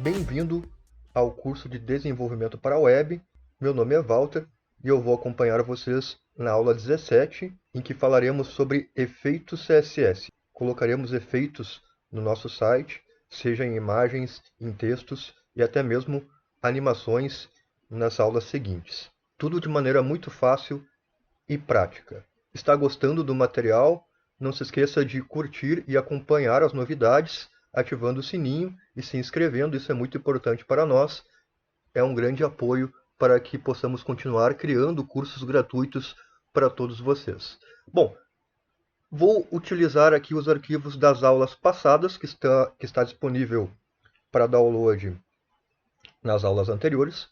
Bem-vindo ao curso de Desenvolvimento para a Web. Meu nome é Walter e eu vou acompanhar vocês na aula 17, em que falaremos sobre efeitos CSS. Colocaremos efeitos no nosso site, seja em imagens, em textos e até mesmo animações nas aulas seguintes. Tudo de maneira muito fácil e prática. Está gostando do material? Não se esqueça de curtir e acompanhar as novidades, ativando o sininho e se inscrevendo. Isso é muito importante para nós. É um grande apoio para que possamos continuar criando cursos gratuitos para todos vocês. Bom, vou utilizar aqui os arquivos das aulas passadas, que está disponível para download nas aulas anteriores.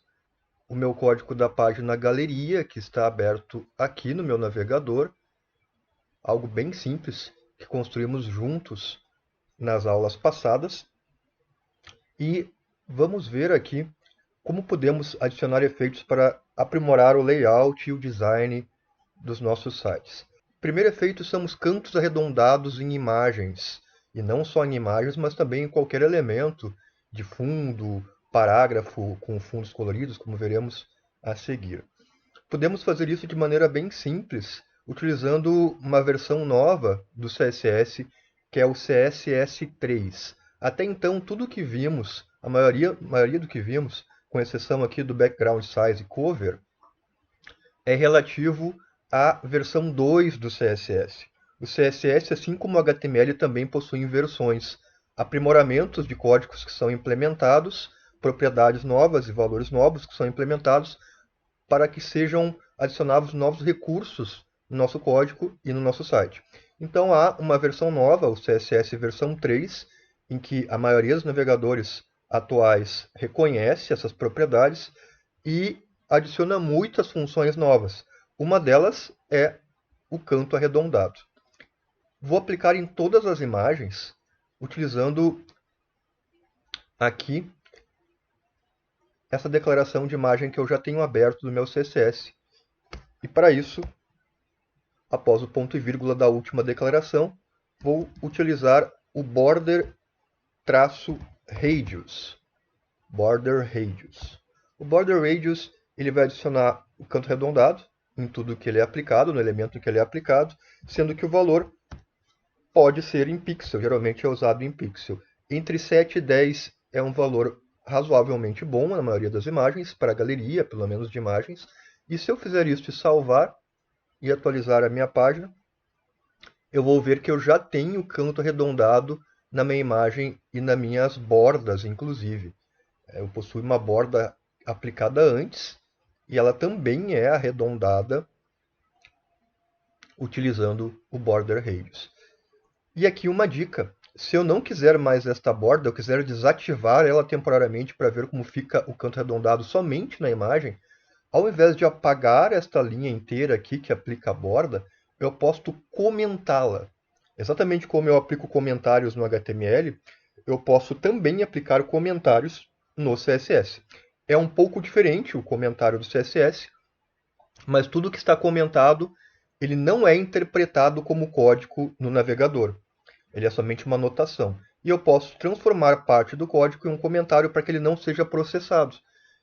O meu código da página galeria, que está aberto aqui no meu navegador. Algo bem simples que construímos juntos nas aulas passadas. E vamos ver aqui como podemos adicionar efeitos para aprimorar o layout e o design dos nossos sites. O primeiro efeito são os cantos arredondados em imagens, e não só em imagens, mas também em qualquer elemento de fundo, parágrafo com fundos coloridos, como veremos a seguir. Podemos fazer isso de maneira bem simples, utilizando uma versão nova do CSS, que é o CSS3. Até então, tudo que vimos, a maioria do que vimos, com exceção aqui do background size cover, é relativo à versão 2 do CSS. O CSS, assim como o HTML, também possuem versões, aprimoramentos de códigos que são implementados, propriedades novas e valores novos que são implementados para que sejam adicionados novos recursos no nosso código e no nosso site. Então há uma versão nova, o CSS versão 3, em que a maioria dos navegadores atuais reconhece essas propriedades e adiciona muitas funções novas. Uma delas é o canto arredondado. Vou aplicar em todas as imagens, utilizando aqui essa declaração de imagem que eu já tenho aberto no meu CSS. E para isso, após o ponto e vírgula da última declaração, vou utilizar o border-radius. Border radius. O border radius ele vai adicionar o canto arredondado em tudo que ele é aplicado, no elemento que ele é aplicado, sendo que o valor pode ser em pixel, geralmente é usado em pixel. Entre 7 e 10 é um valor razoavelmente bom na maioria das imagens, para a galeria, pelo menos de imagens. E se eu fizer isso e salvar e atualizar a minha página, eu vou ver que eu já tenho canto arredondado na minha imagem e nas minhas bordas, inclusive. Eu possuo uma borda aplicada antes e ela também é arredondada utilizando o border radius. E aqui uma dica: se eu não quiser mais esta borda, eu quiser desativar ela temporariamente para ver como fica o canto arredondado somente na imagem, ao invés de apagar esta linha inteira aqui que aplica a borda, eu posso comentá-la. Exatamente como eu aplico comentários no HTML, eu posso também aplicar comentários no CSS. É um pouco diferente o comentário do CSS, mas tudo que está comentado, ele não é interpretado como código no navegador. Ele é somente uma anotação. E eu posso transformar parte do código em um comentário para que ele não seja processado.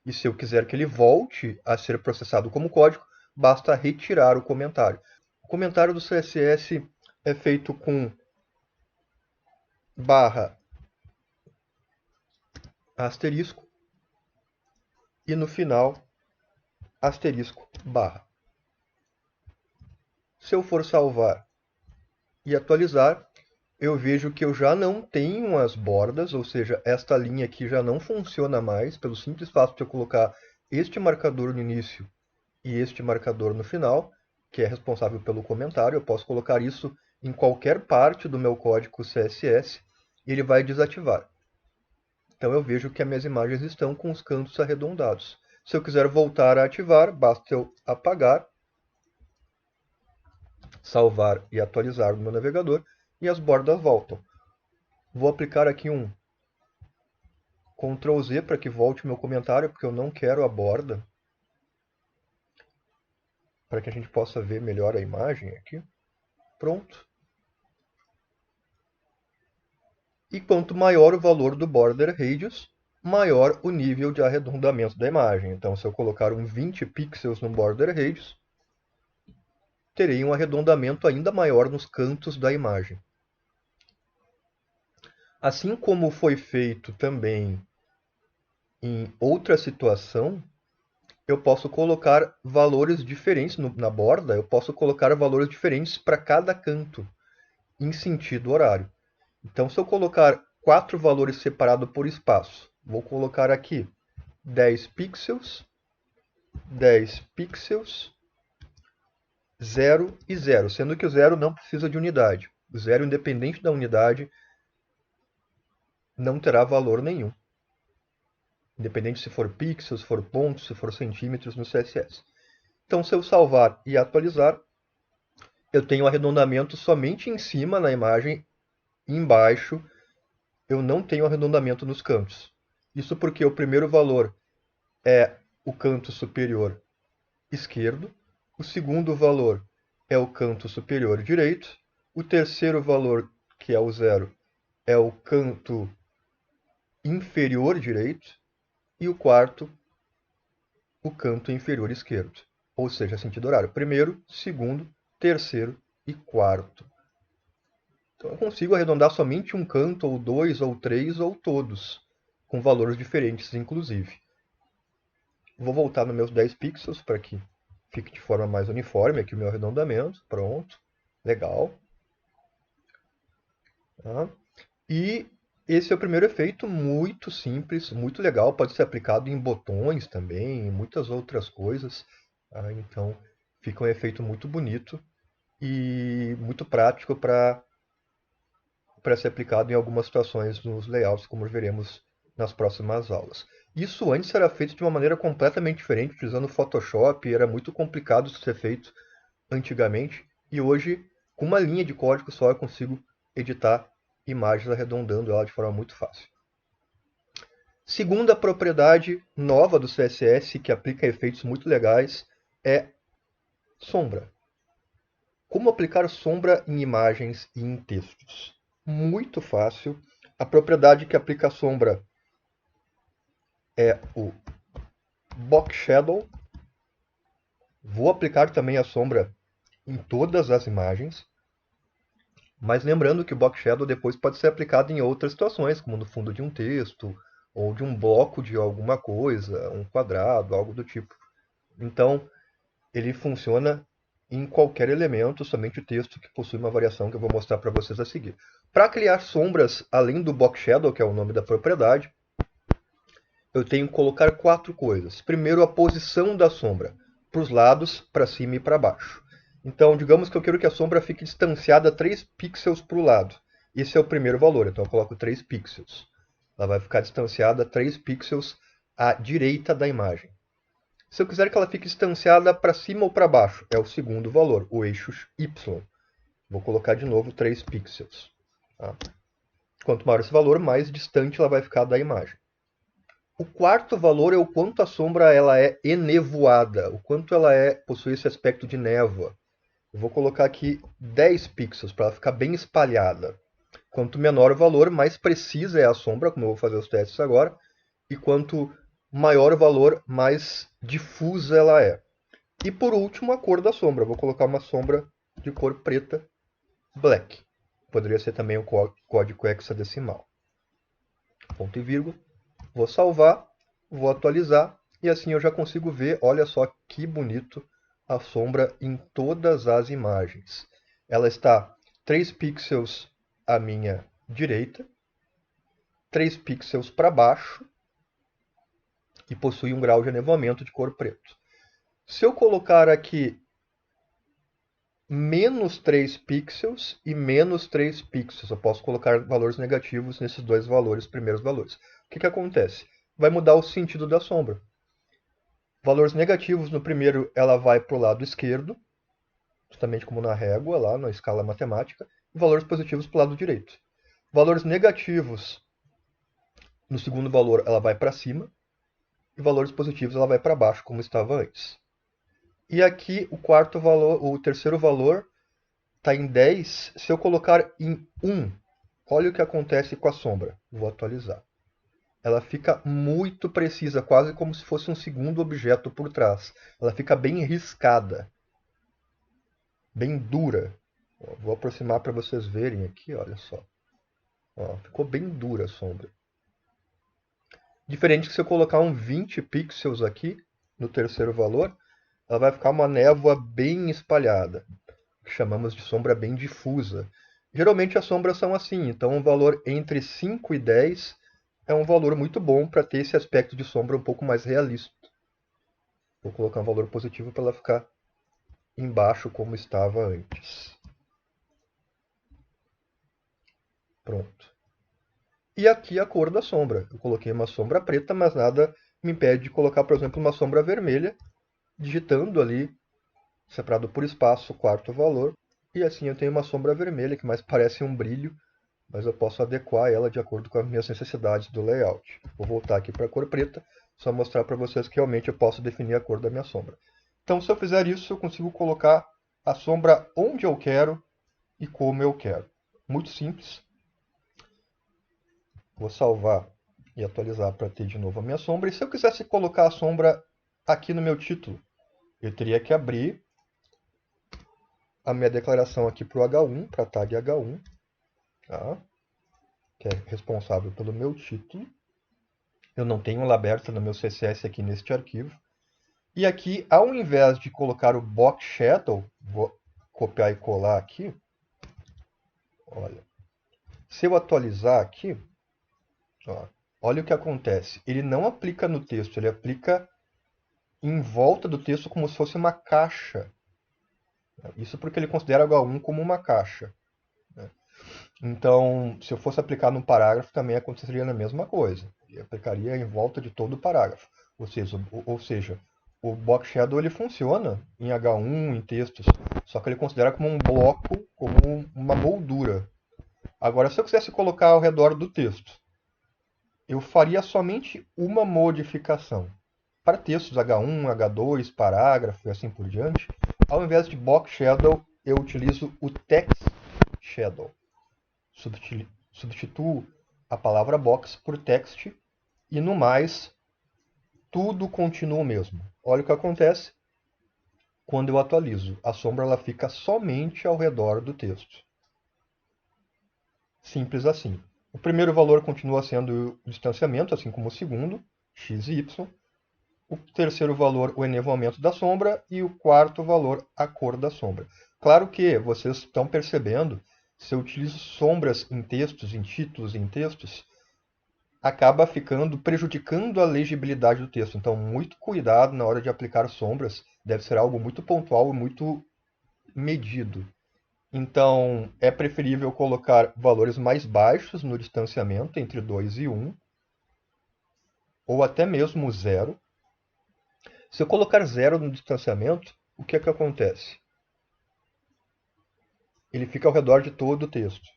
E se eu quiser que ele volte a ser processado como código, basta retirar o comentário. O comentário do CSS é feito com barra asterisco e no final asterisco barra. Se eu for salvar e atualizar, eu vejo que eu já não tenho as bordas, ou seja, esta linha aqui já não funciona mais, pelo simples fato de eu colocar este marcador no início e este marcador no final, que é responsável pelo comentário. Eu posso colocar isso em qualquer parte do meu código CSS e ele vai desativar. Então eu vejo que as minhas imagens estão com os cantos arredondados. Se eu quiser voltar a ativar, basta eu apagar, salvar e atualizar no meu navegador e as bordas voltam. Vou aplicar aqui um Ctrl Z para que volte o meu comentário, porque eu não quero a borda, para que a gente possa ver melhor a imagem aqui. Pronto. E quanto maior o valor do border radius, maior o nível de arredondamento da imagem. Então, se eu colocar um 20 pixels no border radius, terei um arredondamento ainda maior nos cantos da imagem. Assim como foi feito também em outra situação, eu posso colocar valores diferentes na borda, eu posso colocar valores diferentes para cada canto, em sentido horário. Então, se eu colocar 4 valores separados por espaço, vou colocar aqui 10 pixels, 10 pixels, 0 e 0, sendo que o 0 não precisa de unidade. O 0, independente da unidade, não terá valor nenhum. Independente se for pixels, se for pontos, se for centímetros no CSS. Então, se eu salvar e atualizar, eu tenho arredondamento somente em cima na imagem, e embaixo eu não tenho arredondamento nos cantos. Isso porque o primeiro valor é o canto superior esquerdo, o segundo valor é o canto superior direito, o terceiro valor, que é o 0, é o canto inferior direito, e o quarto, o canto inferior esquerdo, ou seja, sentido horário. Primeiro, segundo, terceiro e quarto. Então eu consigo arredondar somente um canto, ou dois, ou três, ou todos, com valores diferentes, inclusive. Vou voltar nos meus 10 pixels para que fique de forma mais uniforme aqui o meu arredondamento. Pronto, legal. Tá? E esse é o primeiro efeito, muito simples, muito legal, pode ser aplicado em botões também, em muitas outras coisas. Tá? Então fica um efeito muito bonito e muito prático para ser aplicado em algumas situações nos layouts, como veremos nas próximas aulas. Isso antes era feito de uma maneira completamente diferente, utilizando Photoshop, era muito complicado de ser feito antigamente, e hoje, com uma linha de código só, eu consigo editar imagens arredondando ela de forma muito fácil. Segunda propriedade nova do CSS, que aplica efeitos muito legais, é sombra. Como aplicar sombra em imagens e em textos? Muito fácil. A propriedade que aplica a sombra é o Box Shadow. Vou aplicar também a sombra em todas as imagens. Mas lembrando que o Box Shadow depois pode ser aplicado em outras situações, como no fundo de um texto, ou de um bloco de alguma coisa, um quadrado, algo do tipo. Então, ele funciona em qualquer elemento, somente o texto que possui uma variação que eu vou mostrar para vocês a seguir. Para criar sombras, além do Box Shadow, que é o nome da propriedade, eu tenho que colocar 4 coisas. Primeiro, a posição da sombra, para os lados, para cima e para baixo. Então, digamos que eu quero que a sombra fique distanciada 3 pixels para o lado. Esse é o primeiro valor, então eu coloco 3 pixels. Ela vai ficar distanciada 3 pixels à direita da imagem. Se eu quiser que ela fique distanciada para cima ou para baixo, é o segundo valor, o eixo Y. Vou colocar de novo 3 pixels. Tá? Quanto maior esse valor, mais distante ela vai ficar da imagem. O quarto valor é o quanto a sombra ela é enevoada, o quanto ela possui esse aspecto de névoa. Eu vou colocar aqui 10 pixels para ela ficar bem espalhada. Quanto menor o valor, mais precisa é a sombra, como eu vou fazer os testes agora. E quanto maior o valor, mais difusa ela é. E por último, a cor da sombra. Eu vou colocar uma sombra de cor preta, black. Poderia ser também o código hexadecimal. Ponto e vírgula. Vou salvar, vou atualizar. E assim eu já consigo ver, olha só que bonito, a sombra em todas as imagens. Ela está 3 pixels à minha direita, 3 pixels para baixo e possui um grau de anevoamento de cor preto. Se eu colocar aqui menos 3 pixels e menos 3 pixels, eu posso colocar valores negativos nesses dois valores, primeiros valores. O que acontece? Vai mudar o sentido da sombra. Valores negativos no primeiro, ela vai para o lado esquerdo, justamente como na régua, lá na escala matemática, e valores positivos para o lado direito. Valores negativos no segundo valor, ela vai para cima, e valores positivos ela vai para baixo, como estava antes. E aqui o quarto valor, o terceiro valor está em 10. Se eu colocar em 1, olha o que acontece com a sombra. Vou atualizar. ela fica muito precisa, quase como se fosse um segundo objeto por trás. Ela fica bem riscada, bem dura. Ó, vou aproximar para vocês verem aqui, olha só. Ó, ficou bem dura a sombra. Diferente que se eu colocar um 20 pixels aqui, no terceiro valor, ela vai ficar uma névoa bem espalhada, que chamamos de sombra bem difusa. Geralmente as sombras são assim, então um valor entre 5 e 10 é um valor muito bom para ter esse aspecto de sombra um pouco mais realista. Vou colocar um valor positivo para ela ficar embaixo como estava antes. Pronto. E aqui a cor da sombra. Eu coloquei uma sombra preta, mas nada me impede de colocar, por exemplo, uma sombra vermelha, digitando ali, separado por espaço, o quarto valor. E assim eu tenho uma sombra vermelha, que mais parece um brilho, mas eu posso adequar ela de acordo com as minhas necessidades do layout. Vou voltar aqui para a cor preta, só mostrar para vocês que realmente eu posso definir a cor da minha sombra. Então, se eu fizer isso, eu consigo colocar a sombra onde eu quero e como eu quero. Muito simples. Vou salvar e atualizar para ter de novo a minha sombra. E se eu quisesse colocar a sombra aqui no meu título, eu teria que abrir a minha declaração aqui para o H1, para a tag H1, tá? Que é responsável pelo meu título. Eu não tenho ela aberta no meu CSS aqui neste arquivo. E aqui, ao invés de colocar o Box Shadow, vou copiar e colar aqui. Olha, se eu atualizar aqui, ó, olha o que acontece. Ele não aplica no texto, ele aplica em volta do texto como se fosse uma caixa. Isso porque ele considera H1 como uma caixa. Então, se eu fosse aplicar no parágrafo, também aconteceria a mesma coisa. Ele aplicaria em volta de todo o parágrafo. Ou seja, o Box Shadow ele funciona em H1, em textos, só que ele considera como um bloco, como uma moldura. Agora, se eu quisesse colocar ao redor do texto, eu faria somente uma modificação. Para textos H1, H2, parágrafo e assim por diante, ao invés de Box Shadow, eu utilizo o Text Shadow. Substituo a palavra box por text e no mais, tudo continua o mesmo. Olha o que acontece quando eu atualizo. A sombra ela fica somente ao redor do texto. Simples assim. O primeiro valor continua sendo o distanciamento, assim como o segundo, x e y. O terceiro valor, o enevoamento da sombra. E o quarto valor, a cor da sombra. Claro que vocês estão percebendo, se eu utilizo sombras em textos, em títulos, em textos, acaba prejudicando a legibilidade do texto. Então, muito cuidado na hora de aplicar sombras. Deve ser algo muito pontual e muito medido. Então, é preferível colocar valores mais baixos no distanciamento, entre 2 e 1, ou até mesmo 0. Se eu colocar 0 no distanciamento, o que é que acontece? Ele fica ao redor de todo o texto.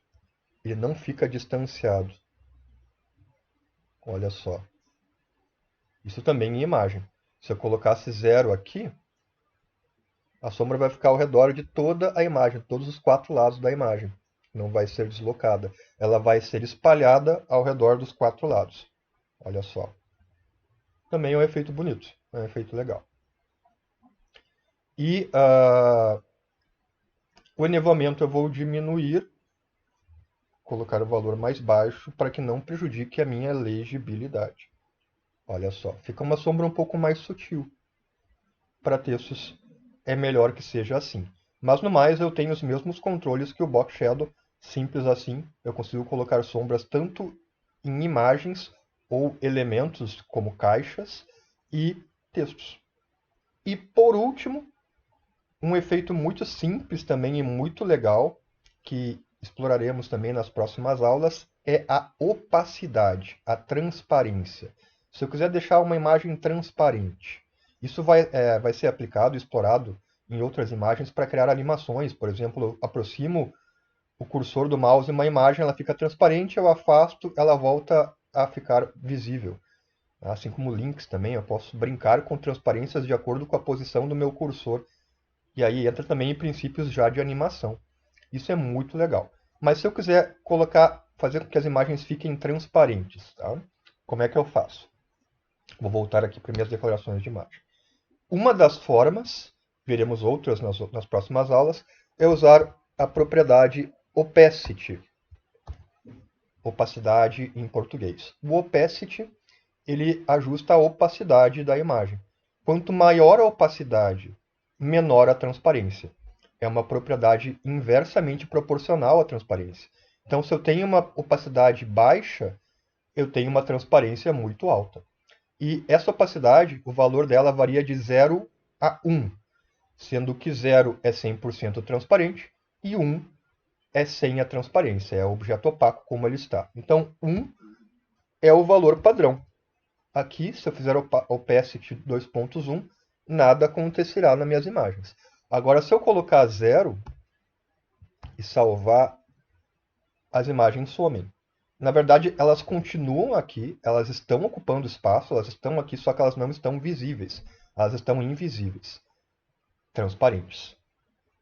Ele não fica distanciado. Olha só. Isso também em imagem. Se eu colocasse 0 aqui, a sombra vai ficar ao redor de toda a imagem, todos os 4 lados da imagem. Não vai ser deslocada. Ela vai ser espalhada ao redor dos 4 lados. Olha só. Também é um efeito bonito. É um efeito legal. E o enevoamento eu vou diminuir, colocar o valor mais baixo para que não prejudique a minha legibilidade. Olha só, fica uma sombra um pouco mais sutil. Para textos é melhor que seja assim. Mas no mais eu tenho os mesmos controles que o Box Shadow, simples assim. Eu consigo colocar sombras tanto em imagens ou elementos como caixas e textos. E por último, um efeito muito simples também e muito legal, que exploraremos também nas próximas aulas, é a opacidade, a transparência. Se eu quiser deixar uma imagem transparente, isso vai ser aplicado e explorado em outras imagens para criar animações. Por exemplo, eu aproximo o cursor do mouse em uma imagem, ela fica transparente, eu afasto, ela volta a ficar visível. Assim como links também, eu posso brincar com transparências de acordo com a posição do meu cursor. E aí entra também em princípios já de animação. Isso é muito legal. Mas se eu quiser fazer com que as imagens fiquem transparentes, tá? Como é que eu faço? Vou voltar aqui para minhas declarações de imagem. Uma das formas, veremos outras nas próximas aulas, é usar a propriedade opacity, opacidade em português. O opacity, ele ajusta a opacidade da imagem. Quanto maior a opacidade, menor a transparência. É uma propriedade inversamente proporcional à transparência. Então, se eu tenho uma opacidade baixa, eu tenho uma transparência muito alta. E essa opacidade, o valor dela varia de 0 a 1, sendo que 0 é 100% transparente e 1 é sem a transparência, é o objeto opaco como ele está. Então, 1 é o valor padrão. Aqui, se eu fizer opacity 2.1, nada acontecerá nas minhas imagens. Agora, se eu colocar 0 e salvar, as imagens somem. Na verdade, elas continuam aqui, elas estão ocupando espaço, elas estão aqui, só que elas não estão visíveis. Elas estão invisíveis, transparentes.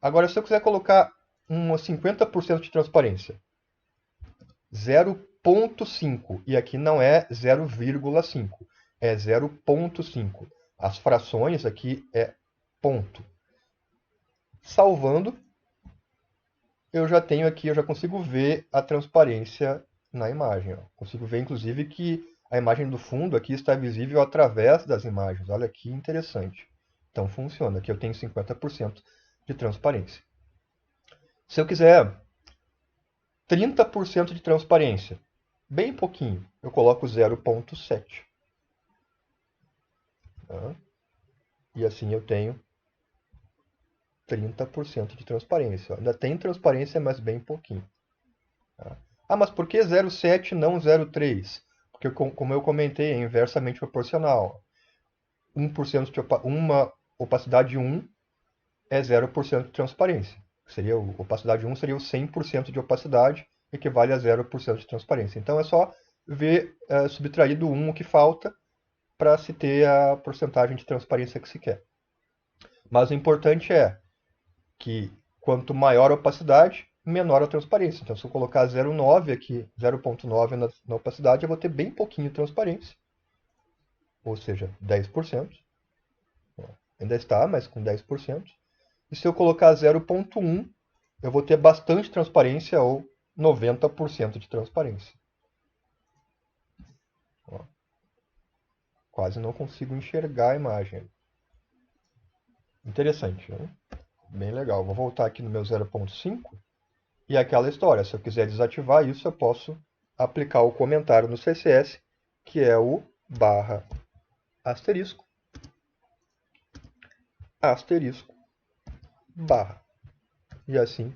Agora, se eu quiser colocar um 50% de transparência, 0.5, e aqui não é 0,5, é 0.5. As frações aqui é ponto. Salvando, eu já tenho aqui, eu já consigo ver a transparência na imagem. Ó. Consigo ver, inclusive, que a imagem do fundo aqui está visível através das imagens. Olha que interessante. Então, funciona. Aqui eu tenho 50% de transparência. Se eu quiser 30% de transparência, bem pouquinho, eu coloco 0.7. Tá? E assim eu tenho 30% de transparência. Ainda tem transparência, mas bem pouquinho. Tá? Ah, mas por que 0,7 e não 0,3? Porque, como eu comentei, é inversamente proporcional. 1% de uma opacidade 1 é 0% de transparência. Seria, opacidade 1 seria o 100% de opacidade, equivale a 0% de transparência. Então é só ver, subtrair do 1 o que falta, para se ter a porcentagem de transparência que se quer. Mas o importante é que quanto maior a opacidade, menor a transparência. Então, se eu colocar 0,9 aqui, 0,9 na opacidade, eu vou ter bem pouquinho de transparência. Ou seja, 10%. Ainda está, mas com 10%. E se eu colocar 0,1, eu vou ter bastante transparência, ou 90% de transparência. Ó. Quase não consigo enxergar a imagem. Interessante, né? Bem legal. Vou voltar aqui no meu 0.5. E aquela história, se eu quiser desativar isso, eu posso aplicar o comentário no CSS, que é o barra asterisco, asterisco, barra. E assim,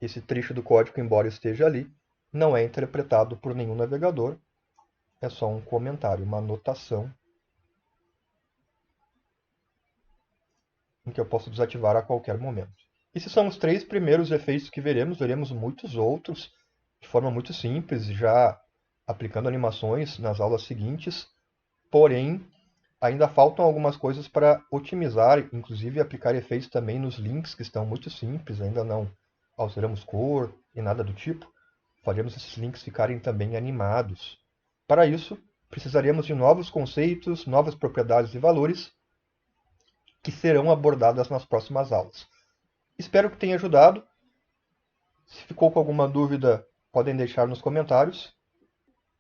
esse trecho do código, embora esteja ali, não é interpretado por nenhum navegador, é só um comentário, uma anotação em que eu posso desativar a qualquer momento. Esses são os 3 primeiros efeitos que veremos muitos outros de forma muito simples, já aplicando animações nas aulas seguintes, porém, ainda faltam algumas coisas para otimizar, inclusive aplicar efeitos também nos links, que estão muito simples, ainda não alteramos cor e nada do tipo. Faremos esses links ficarem também animados. Para isso, precisaremos de novos conceitos, novas propriedades e valores, que serão abordadas nas próximas aulas. Espero que tenha ajudado. Se ficou com alguma dúvida, podem deixar nos comentários.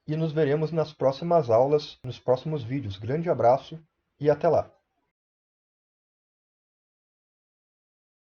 E nos veremos nas próximas aulas, nos próximos vídeos. Grande abraço e até lá!